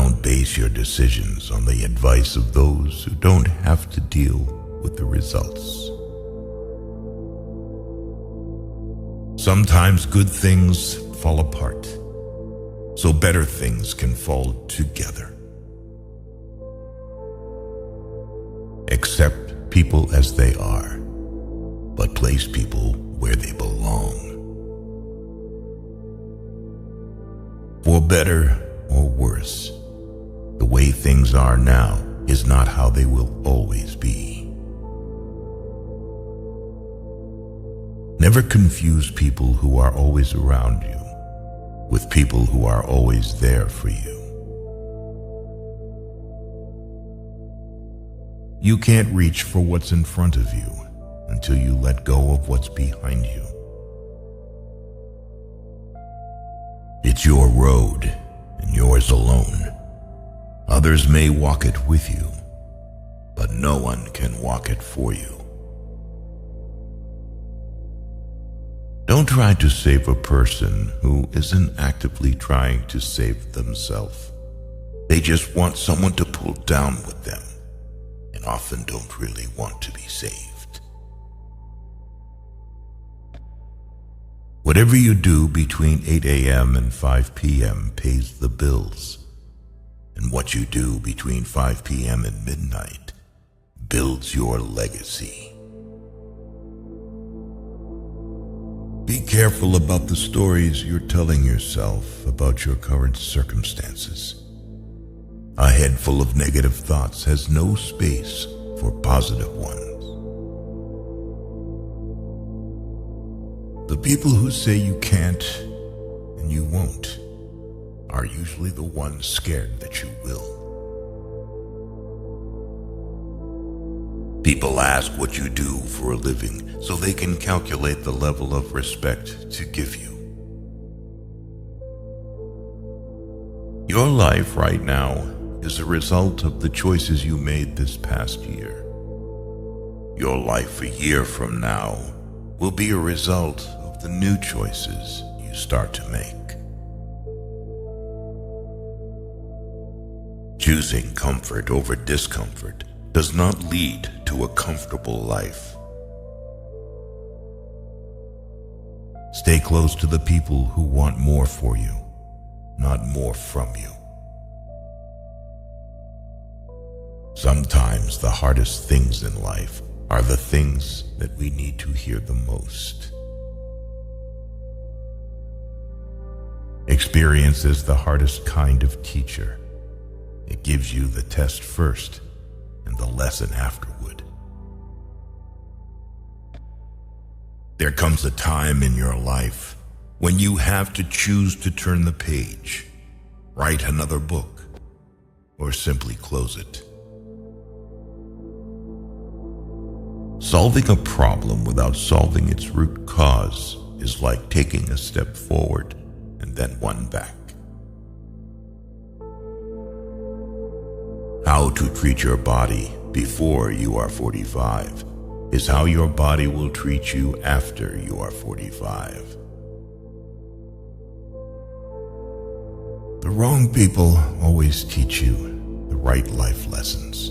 don't base your decisions on the advice of those who don't have to deal with the results. Sometimes good things fall apart, so better things can fall together. Accept people as they are, but place people where they belong. For better or worse, the way things are now is not how they will always be. Never confuse people who are always around you with people who are always there for you. You can't reach for what's in front of you until you let go of what's behind you. It's your road and yours alone. Others may walk it with you, but no one can walk it for you. Don't try to save a person who isn't actively trying to save themselves. They just want someone to pull down with them, and often don't really want to be saved. Whatever you do between 8 a.m. and 5 p.m. pays the bills, and what you do between 5 p.m. and midnight builds your legacy. Be careful about the stories you're telling yourself about your current circumstances. A head full of negative thoughts has no space for positive ones. The people who say you can't and you won't are usually the ones scared that you will. People ask what you do for a living so they can calculate the level of respect to give you. Your life right now is a result of the choices you made this past year. Your life a year from now will be a result of the new choices you start to make. Choosing comfort over discomfort does not lead to a comfortable life. Stay close to the people who want more for you, not more from you. Sometimes the hardest things in life are the things that we need to hear the most. Experience is the hardest kind of teacher. It gives you the test first and the lesson afterward. There comes a time in your life when you have to choose to turn the page, write another book, or simply close it. Solving a problem without solving its root cause is like taking a step forward and then one back. How to treat your body before you are 45 is how your body will treat you after you are 45. The wrong people always teach you the right life lessons.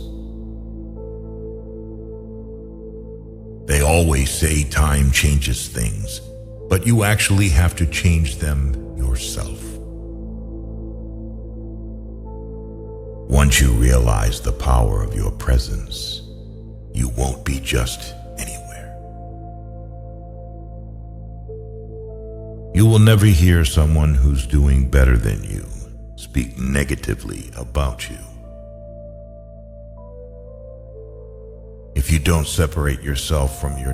They always say time changes things, but you actually have to change them yourself. Once you realize the power of your presence, you won't be just anywhere. You will never hear someone who's doing better than you speak negatively about you. If you don't separate yourself from your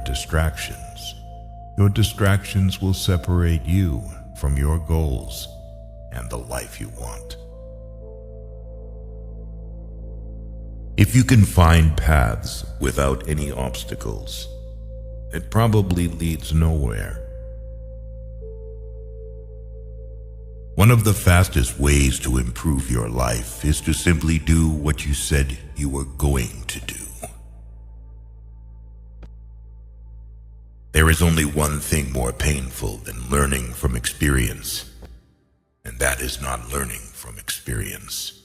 distractions will separate you from your goals and the life you want. If you can find paths without any obstacles, it probably leads nowhere. One of the fastest ways to improve your life is to simply do what you said you were going to do. There is only one thing more painful than learning from experience, and that is not learning from experience.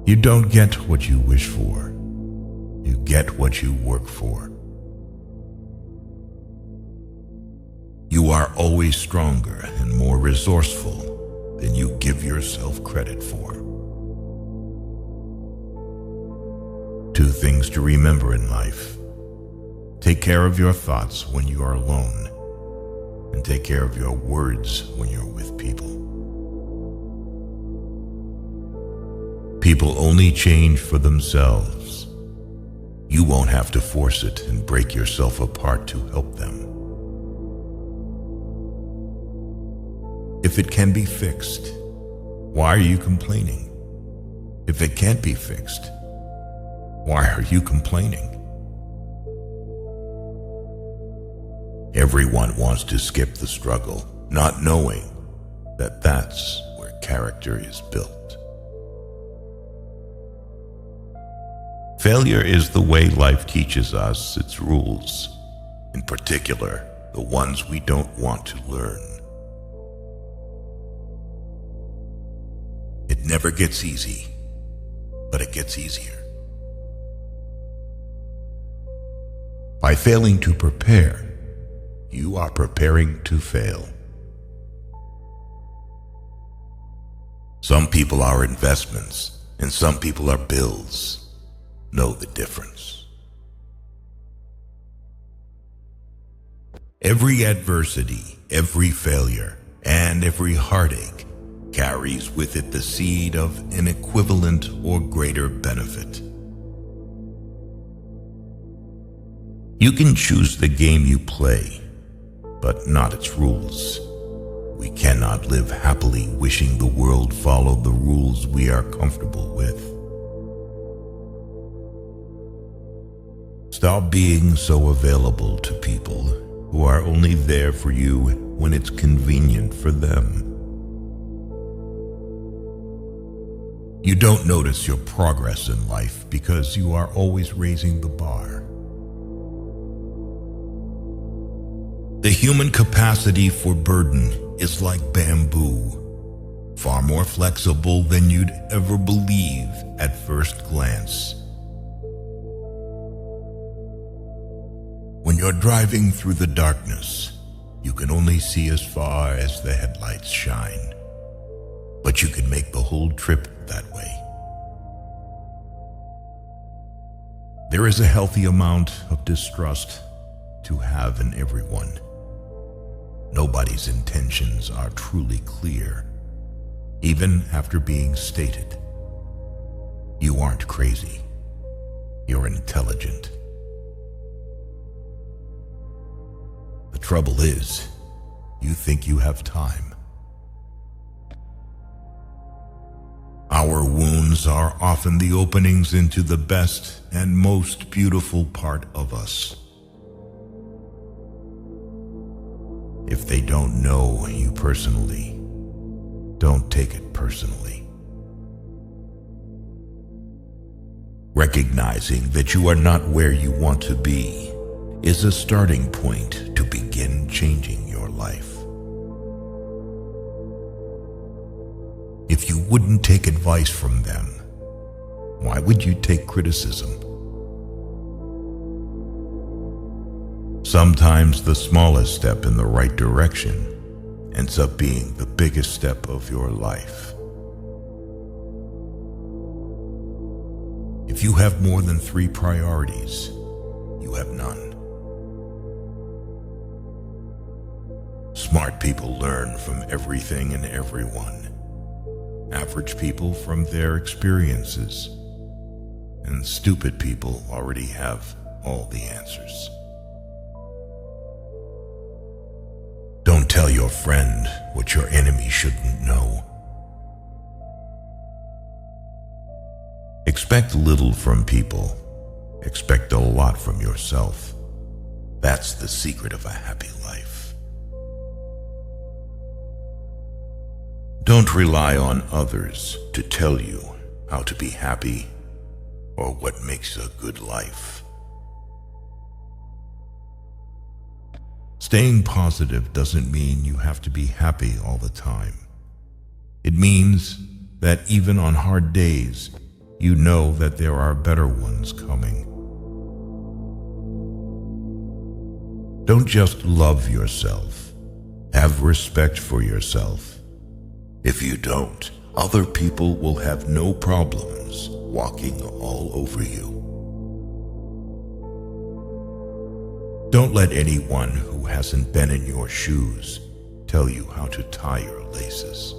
You don't get what you wish for. You get what you work for. You are always stronger and more resourceful than you give yourself credit for. Two things to remember in life. Take care of your thoughts when you are alone, and take care of your words when you're with people. People only change for themselves. You won't have to force it and break yourself apart to help them. If it can be fixed, why are you complaining? If it can't be fixed, why are you complaining? Everyone wants to skip the struggle, not knowing that that's where character is built. Failure is the way life teaches us its rules, in particular, the ones we don't want to learn. It never gets easy, but it gets easier. By failing to prepare, you are preparing to fail. Some people are investments, and some people are bills. Know the difference. Every adversity, every failure, and every heartache carries with it the seed of an equivalent or greater benefit. You can choose the game you play, but not its rules. We cannot live happily wishing the world followed the rules we are comfortable with. Stop being so available to people who are only there for you when it's convenient for them. You don't notice your progress in life because you are always raising the bar. The human capacity for burden is like bamboo, far more flexible than you'd ever believe at first glance. When you're driving through the darkness, you can only see as far as the headlights shine, but you can make the whole trip that way. There is a healthy amount of distrust to have in everyone. Nobody's intentions are truly clear, even after being stated. You aren't crazy. You're intelligent. The trouble is, you think you have time. Our wounds are often the openings into the best and most beautiful part of us. If they don't know you personally, don't take it personally. Recognizing that you are not where you want to be is a starting point to begin changing your life. If you wouldn't take advice from them, why would you take criticism? Sometimes the smallest step in the right direction ends up being the biggest step of your life. If you have more than 3 priorities, you have none. Smart people learn from everything and everyone. Average people from their experiences. And stupid people already have all the answers. Don't tell your friend what your enemy shouldn't know. Expect little from people. Expect a lot from yourself. That's the secret of a happy life. Don't rely on others to tell you how to be happy or what makes a good life. Staying positive doesn't mean you have to be happy all the time. It means that even on hard days, you know that there are better ones coming. Don't just love yourself. Have respect for yourself. If you don't, other people will have no problems walking all over you. Don't let anyone who hasn't been in your shoes tell you how to tie your laces.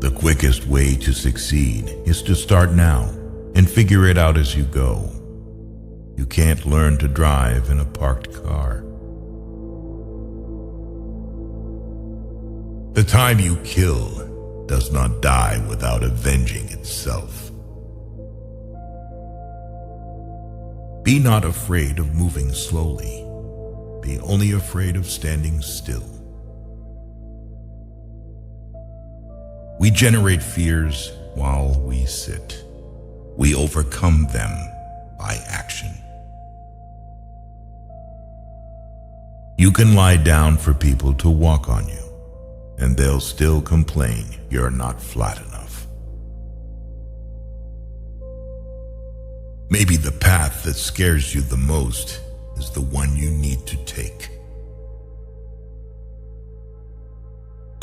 The quickest way to succeed is to start now and figure it out as you go. You can't learn to drive in a parked car. The time you kill does not die without avenging itself. Be not afraid of moving slowly. Be only afraid of standing still. We generate fears while we sit. We overcome them by action. You can lie down for people to walk on you, and they'll still complain you're not flat enough. Maybe the path that scares you the most is the one you need to take.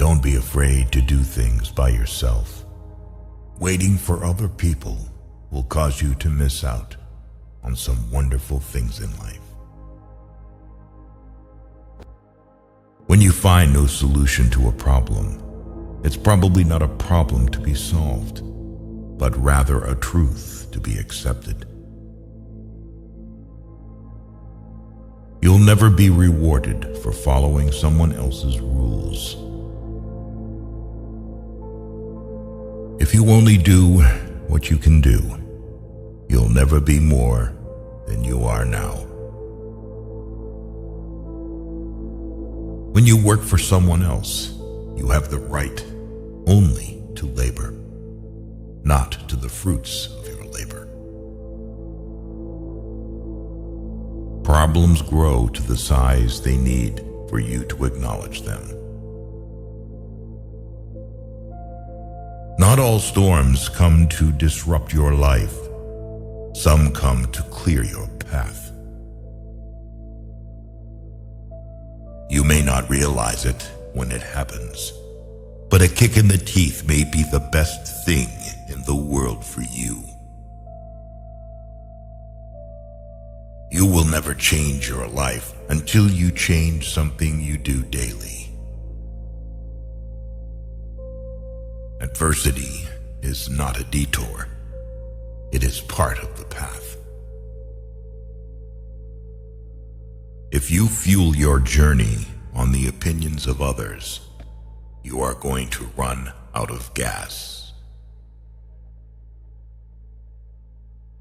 Don't be afraid to do things by yourself. Waiting for other people will cause you to miss out on some wonderful things in life. When you find no solution to a problem, it's probably not a problem to be solved, but rather a truth to be accepted. You'll never be rewarded for following someone else's rules. If you only do what you can do, you'll never be more than you are now. When you work for someone else, you have the right only to labor, not to the fruits of your labor. Problems grow to the size they need for you to acknowledge them. Not all storms come to disrupt your life. Some come to clear your path. You may not realize it when it happens, but a kick in the teeth may be the best thing in the world for you. You will never change your life until you change something you do daily. Adversity is not a detour. It is part of the path. If you fuel your journey on the opinions of others, you are going to run out of gas.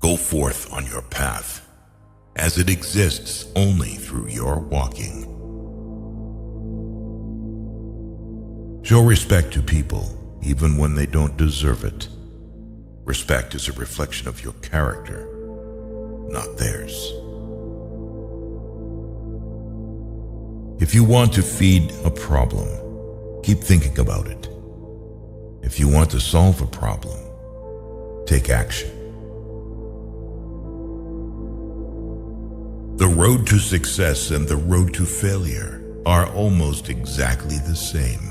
Go forth on your path, as it exists only through your walking. Show respect to people, even when they don't deserve it. Respect is a reflection of your character, not theirs. If you want to feed a problem, keep thinking about it. If you want to solve a problem, take action. The road to success and the road to failure are almost exactly the same.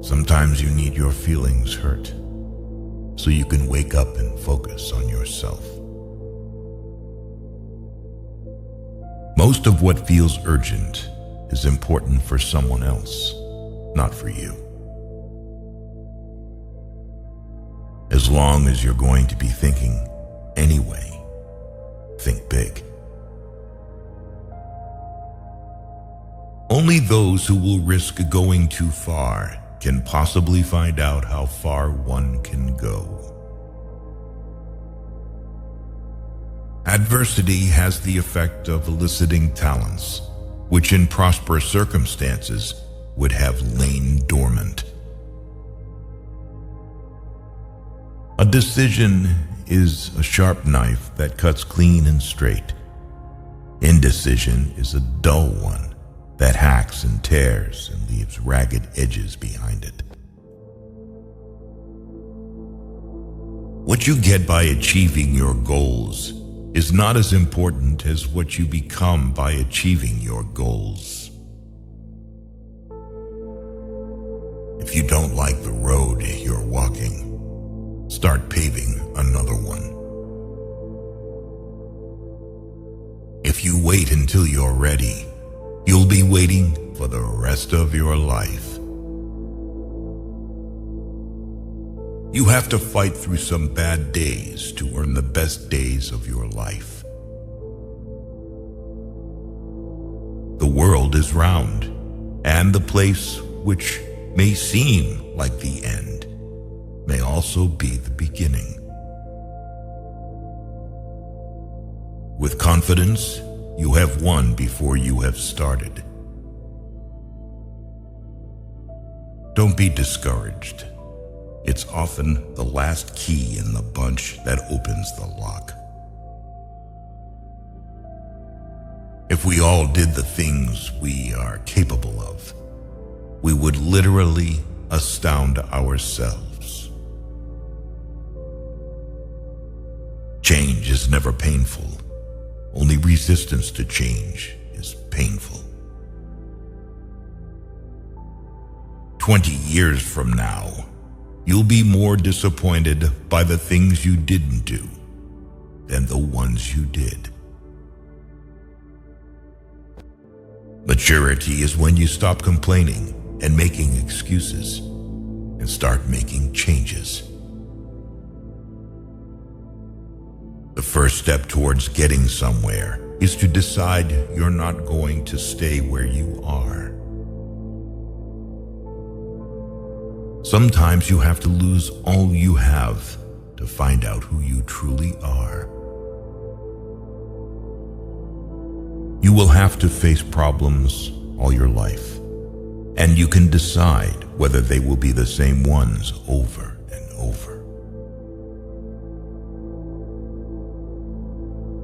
Sometimes you need your feelings hurt so you can wake up and focus on yourself. Most of what feels urgent is important for someone else, not for you. As long as you're going to be thinking anyway, think big. Only those who will risk going too far can possibly find out how far one can go. Adversity has the effect of eliciting talents, which in prosperous circumstances would have lain dormant. A decision is a sharp knife that cuts clean and straight. Indecision is a dull one that hacks and tears and leaves ragged edges behind it. What you get by achieving your goals is not as important as what you become by achieving your goals. If you don't like the road you're walking, start paving another one. If you wait until you're ready, you'll be waiting for the rest of your life. You have to fight through some bad days to earn the best days of your life. The world is round, and the place which may seem like the end may also be the beginning. With confidence, you have won before you have started. Don't be discouraged. It's often the last key in the bunch that opens the lock. If we all did the things we are capable of, we would literally astound ourselves. Change is never painful. Only resistance to change is painful. 20 years from now, you'll be more disappointed by the things you didn't do than the ones you did. Maturity is when you stop complaining and making excuses and start making changes. The first step towards getting somewhere is to decide you're not going to stay where you are. Sometimes you have to lose all you have to find out who you truly are. You will have to face problems all your life, and you can decide whether they will be the same ones over and over.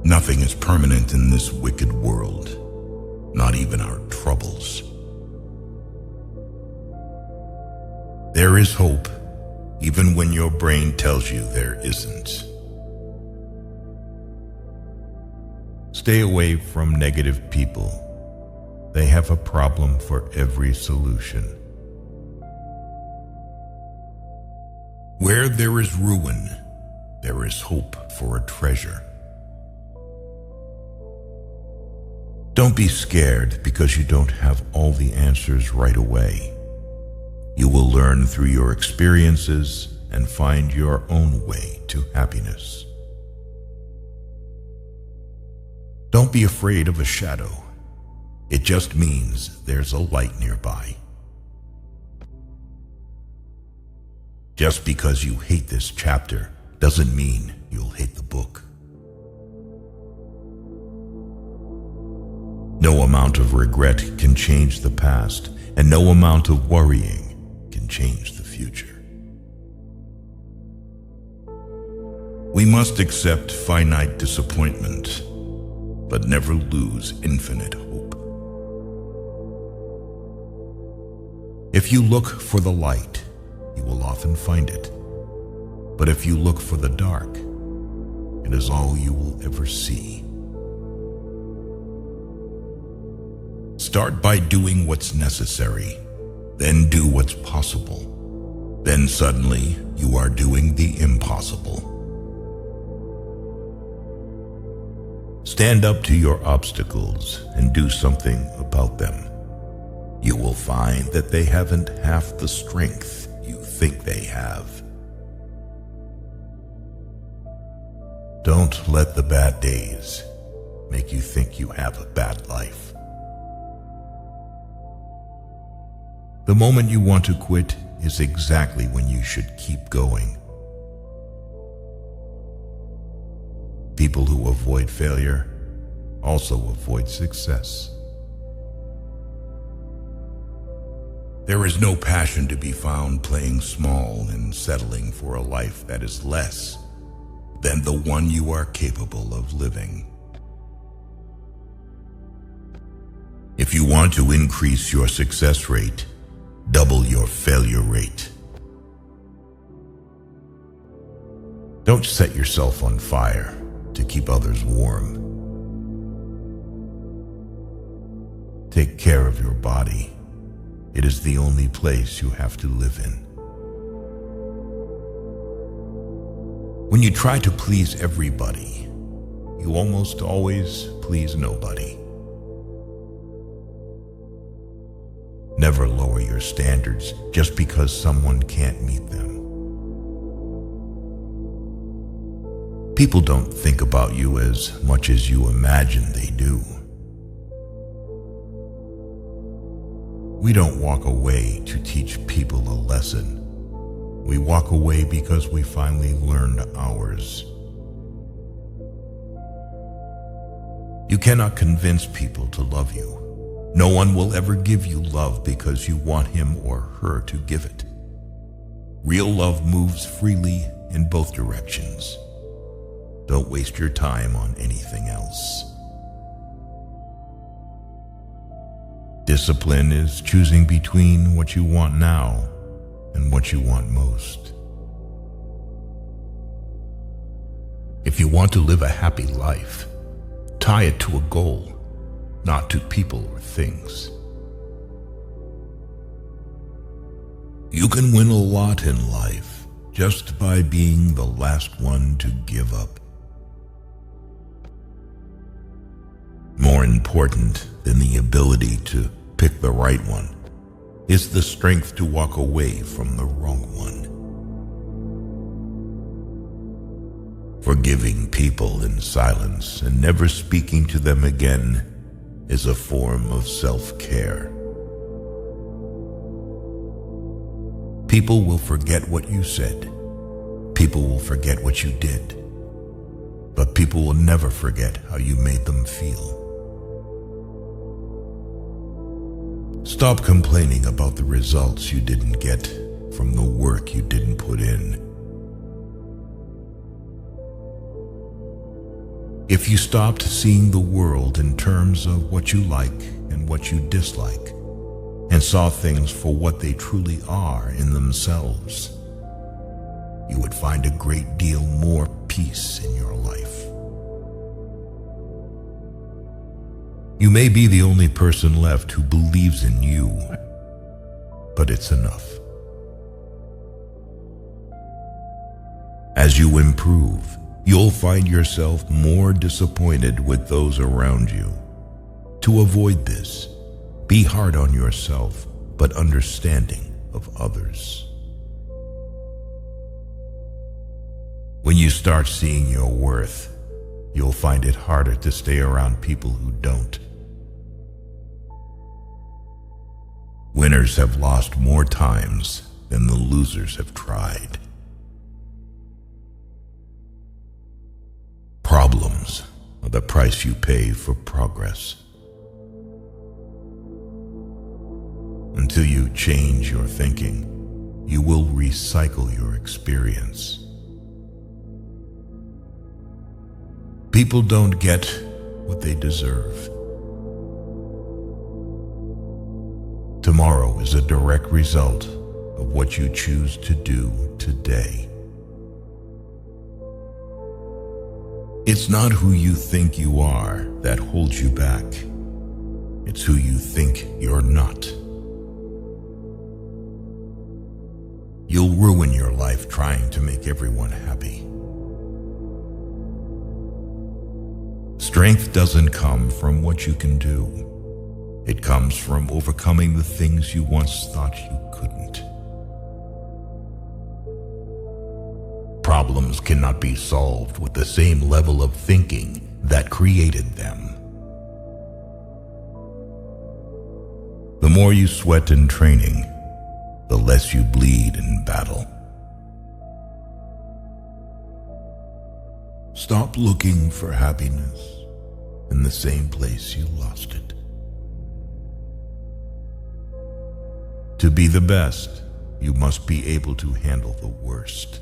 Nothing is permanent in this wicked world, not even our troubles. There is hope, even when your brain tells you there isn't. Stay away from negative people. They have a problem for every solution. Where there is ruin, there is hope for a treasure. Don't be scared because you don't have all the answers right away. You will learn through your experiences and find your own way to happiness. Don't be afraid of a shadow. It just means there's a light nearby. Just because you hate this chapter doesn't mean you'll hate the book. No amount of regret can change the past, and no amount of worrying can change the future. We must accept finite disappointment, but never lose infinite hope. If you look for the light, you will often find it. But if you look for the dark, it is all you will ever see. Start by doing what's necessary, then do what's possible. Then suddenly you are doing the impossible. Stand up to your obstacles and do something about them. You will find that they haven't half the strength you think they have. Don't let the bad days make you think you have a bad life. The moment you want to quit is exactly when you should keep going. People who avoid failure also avoid success. There is no passion to be found playing small and settling for a life that is less than the one you are capable of living. If you want to increase your success rate, double your failure rate. Don't set yourself on fire to keep others warm. Take care of your body. It is the only place you have to live in. When you try to please everybody, you almost always please nobody. Never lower your standards just because someone can't meet them. People don't think about you as much as you imagine they do. We don't walk away to teach people a lesson. We walk away because we finally learned ours. You cannot convince people to love you. No one will ever give you love because you want him or her to give it. Real love moves freely in both directions. Don't waste your time on anything else. Discipline is choosing between what you want now and what you want most. If you want to live a happy life, tie it to a goal, not to people or things. You can win a lot in life just by being the last one to give up. More important than the ability to pick the right one is the strength to walk away from the wrong one. Forgiving people in silence and never speaking to them again is a form of self-care. People will forget what you said. People will forget what you did. But people will never forget how you made them feel. Stop complaining about the results you didn't get from the work you didn't put in. If you stopped seeing the world in terms of what you like and what you dislike, and saw things for what they truly are in themselves, you would find a great deal more peace in your life. You may be the only person left who believes in you, but it's enough. As you improve, you'll find yourself more disappointed with those around you. To avoid this, be hard on yourself, but understanding of others. When you start seeing your worth, you'll find it harder to stay around people who don't. Winners have lost more times than the losers have tried. Problems are the price you pay for progress. Until you change your thinking, you will recycle your experience. People don't get what they deserve. Tomorrow is a direct result of what you choose to do today. It's not who you think you are that holds you back. It's who you think you're not. You'll ruin your life trying to make everyone happy. Strength doesn't come from what you can do. It comes from overcoming the things you once thought you couldn't. Problems cannot be solved with the same level of thinking that created them. The more you sweat in training, the less you bleed in battle. Stop looking for happiness in the same place you lost it. To be the best, you must be able to handle the worst.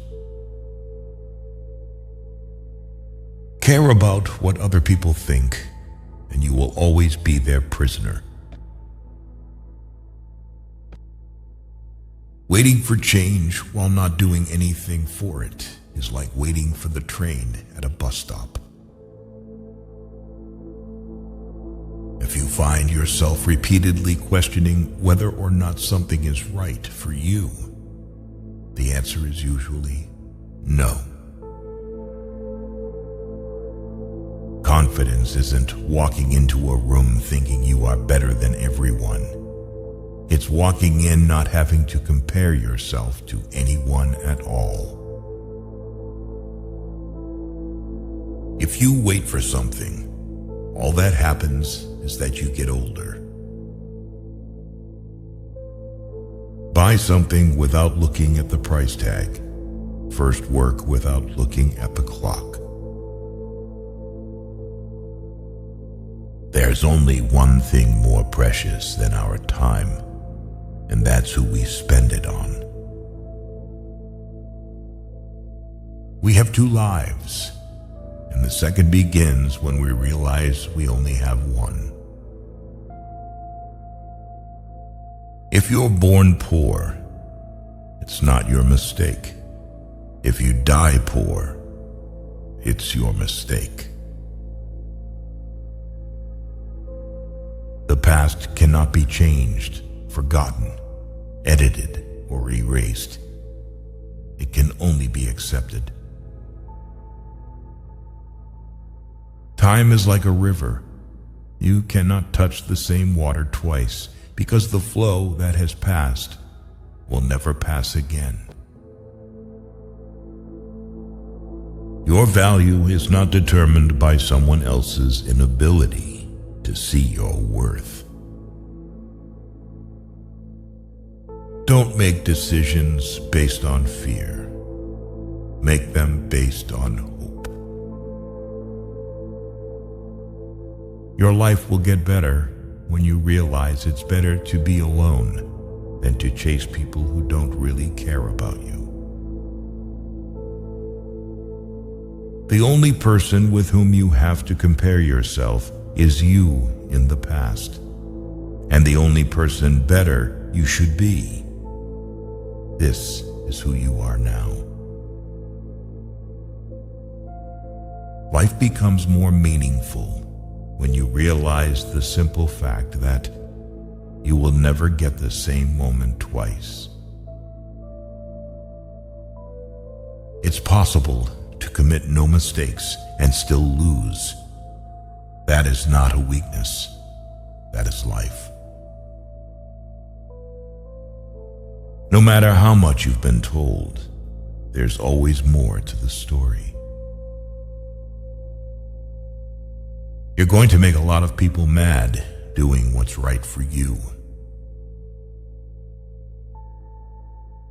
Care about what other people think, and you will always be their prisoner. Waiting for change while not doing anything for it is like waiting for the train at a bus stop. If you find yourself repeatedly questioning whether or not something is right for you, the answer is usually no. Confidence isn't walking into a room thinking you are better than everyone. It's walking in not having to compare yourself to anyone at all. If you wait for something, all that happens is that you get older. Buy something without looking at the price tag. First work without looking at the clock. There's only one thing more precious than our time, and that's who we spend it on. We have two lives, and the second begins when we realize we only have one. If you're born poor, it's not your mistake. If you die poor, it's your mistake. The past cannot be changed, forgotten, edited, or erased. It can only be accepted. Time is like a river. You cannot touch the same water twice because the flow that has passed will never pass again. Your value is not determined by someone else's inability to see your worth. Don't make decisions based on fear. Make them based on hope. Your life will get better when you realize it's better to be alone than to chase people who don't really care about you. The only person with whom you have to compare yourself is you in the past, and the only person better you should be. This is who you are now. Life becomes more meaningful when you realize the simple fact that you will never get the same moment twice. It's possible to commit no mistakes and still lose. That is not a weakness. That is life. No matter how much you've been told, there's always more to the story. You're going to make a lot of people mad doing what's right for you.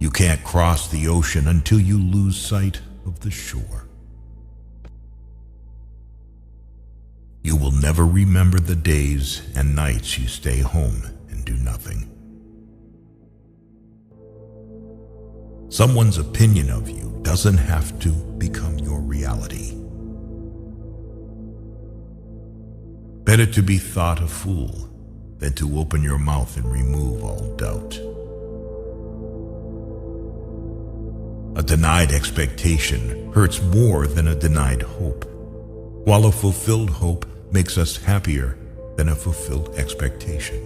You can't cross the ocean until you lose sight of the shore. You will never remember the days and nights you stay home and do nothing. Someone's opinion of you doesn't have to become your reality. Better to be thought a fool than to open your mouth and remove all doubt. A denied expectation hurts more than a denied hope, while a fulfilled hope makes us happier than a fulfilled expectation.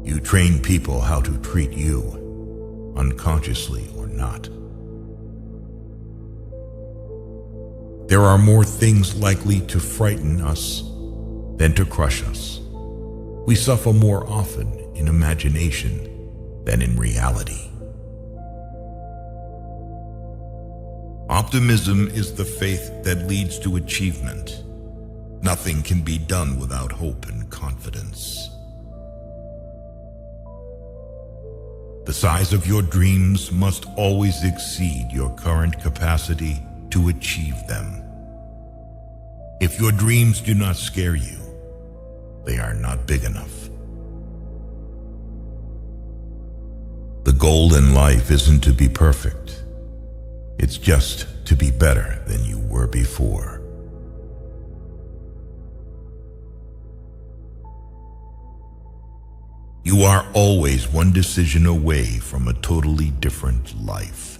You train people how to treat you, unconsciously or not. There are more things likely to frighten us than to crush us. We suffer more often in imagination than in reality. Optimism is the faith that leads to achievement. Nothing can be done without hope and confidence. The size of your dreams must always exceed your current capacity to achieve them. If your dreams do not scare you, they are not big enough. The goal in life isn't to be perfect. It's just to be better than you were before. You are always one decision away from a totally different life.